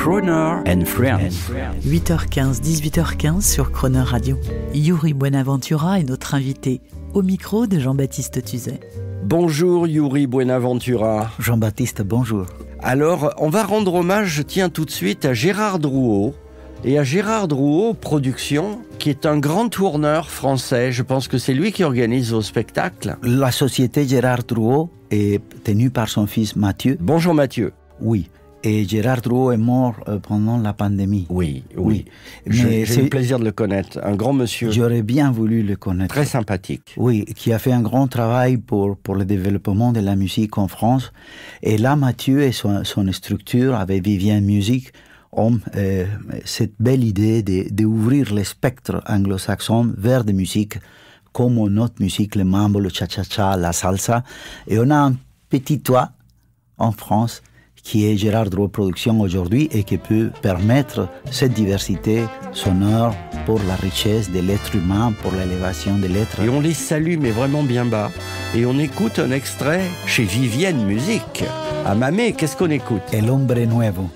Croner and Friends. 8h15, 18h15 sur Croner Radio. Yuri Buenaventura est notre invité, au micro de Jean-Baptiste Tuzet. Bonjour Yuri Buenaventura. Jean-Baptiste, bonjour. Alors, on va rendre hommage, je tiens tout de suite, à Gérard Drouot. Et à Gérard Drouot Productions, qui est un grand tourneur français. Je pense que c'est lui qui organise vos spectacles. La société Gérard Drouot est tenue par son fils Mathieu. Bonjour Mathieu. Oui. Et Gérard Drouot est mort pendant la pandémie. Oui. Mais j'ai eu le plaisir de le connaître. Un grand monsieur. J'aurais bien voulu le connaître. Très sympathique. Oui, qui a fait un grand travail pour le développement de la musique en France. Et là, Mathieu et son structure avec Vivienne Music ont cette belle idée d'ouvrir le spectre anglo-saxon vers des musiques comme notre musique, le mambo, le cha-cha-cha, la salsa. Et on a un petit toit en France qui est Gérard Drouot Productions aujourd'hui et qui peut permettre cette diversité sonore pour la richesse de l'être humain, pour l'élévation de l'être. Et on les salue, mais vraiment bien bas. Et on écoute un extrait chez Vivienne Music. À Mamé, qu'est-ce qu'on écoute? El Hombre Nuevo.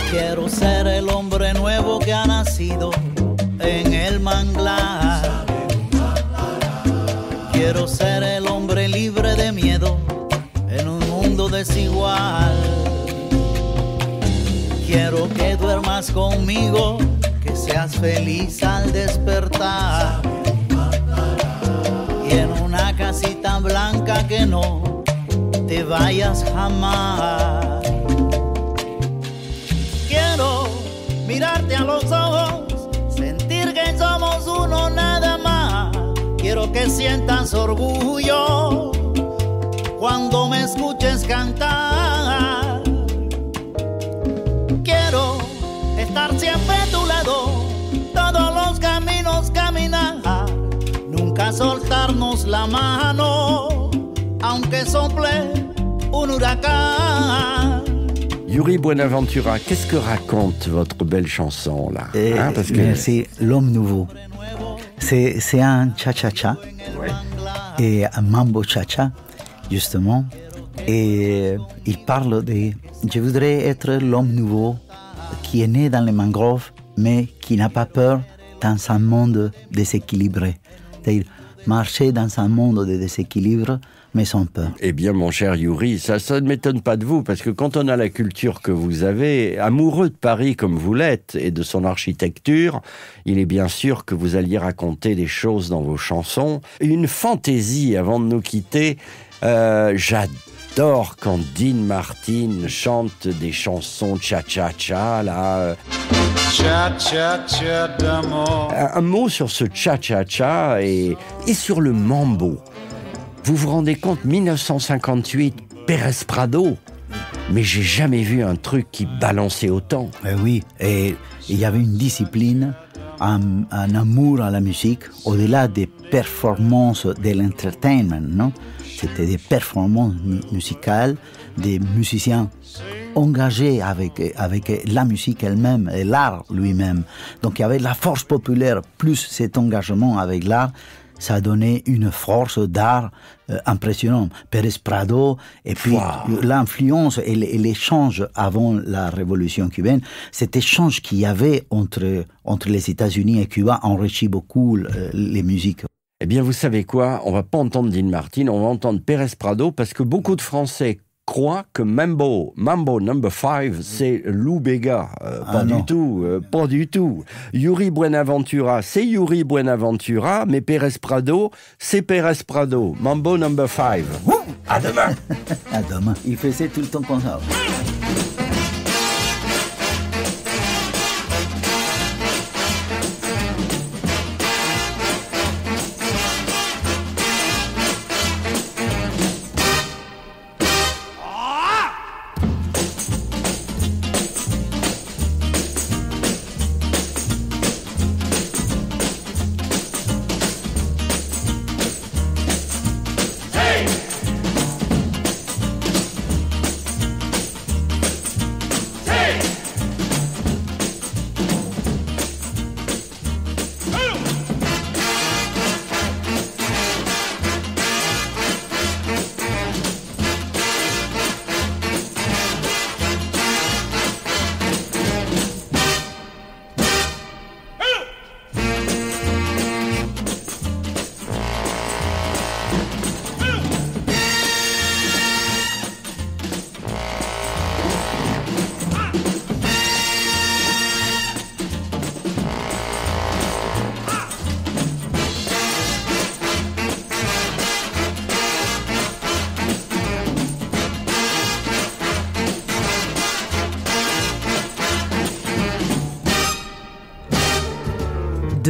Quiero ser el hombre nuevo que ha nacido en el manglar. Quiero ser el hombre libre de miedo en un mundo desigual. Quiero que duermas conmigo, que seas feliz al despertar. Y en una casita blanca que no te vayas jamás. Quiero mirarte a los ojos, sentir que somos uno nada más. Quiero que sientas orgullo cuando me escuches cantar. Quiero estar siempre a tu lado, todos los caminos caminar. Nunca soltarnos la mano, aunque sople un huracán. Yuri Buenaventura, qu'est-ce que raconte votre belle chanson là? Parce que c'est L'Homme Nouveau. C'est un cha-cha-cha et un mambo cha-cha, justement. Et il parle de... Je voudrais être l'homme nouveau qui est né dans les mangroves, mais qui n'a pas peur dans un monde déséquilibré. C'est-à-dire marcher dans un monde de déséquilibre, mais sans peur. Eh bien, mon cher Yuri, ça ne m'étonne pas de vous, parce que quand on a la culture que vous avez, amoureux de Paris comme vous l'êtes, et de son architecture, il est bien sûr que vous alliez raconter des choses dans vos chansons. Une fantaisie, avant de nous quitter, j'adore quand Dean Martin chante des chansons cha-cha-cha, là. Cha-cha-cha d'amour. Un mot sur ce cha-cha-cha et sur le mambo. Vous vous rendez compte, 1958, Pérez Prado, mais j'ai jamais vu un truc qui balançait autant. Oui, et il y avait une discipline, un amour à la musique, au-delà des performances de l'entertainment, non? C'était des performances musicales, des musiciens engagés avec la musique elle-même et l'art lui-même. Donc il y avait la force populaire plus cet engagement avec l'art. Ça a donné une force d'art impressionnante. Pérez Prado, et puis l'influence et l'échange avant la révolution cubaine, cet échange qu'il y avait entre les États-Unis et Cuba enrichit beaucoup les musiques. Eh bien, vous savez quoi? On va pas entendre Dean Martin, on va entendre Pérez Prado, parce que beaucoup de Français croient que Mambo Number 5, c'est Lou Bega. Pas du tout. Yuri Buenaventura, c'est Yuri Buenaventura, mais Pérez Prado, c'est Pérez Prado. Mambo Number 5. À demain. À demain. Il faisait tout le temps comme ça.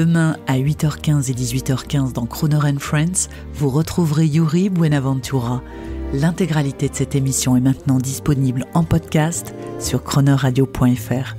Demain à 8h15 et 18h15 dans Croner & Friends, vous retrouverez Yuri Buenaventura. L'intégralité de cette émission est maintenant disponible en podcast sur cronerradio.fr.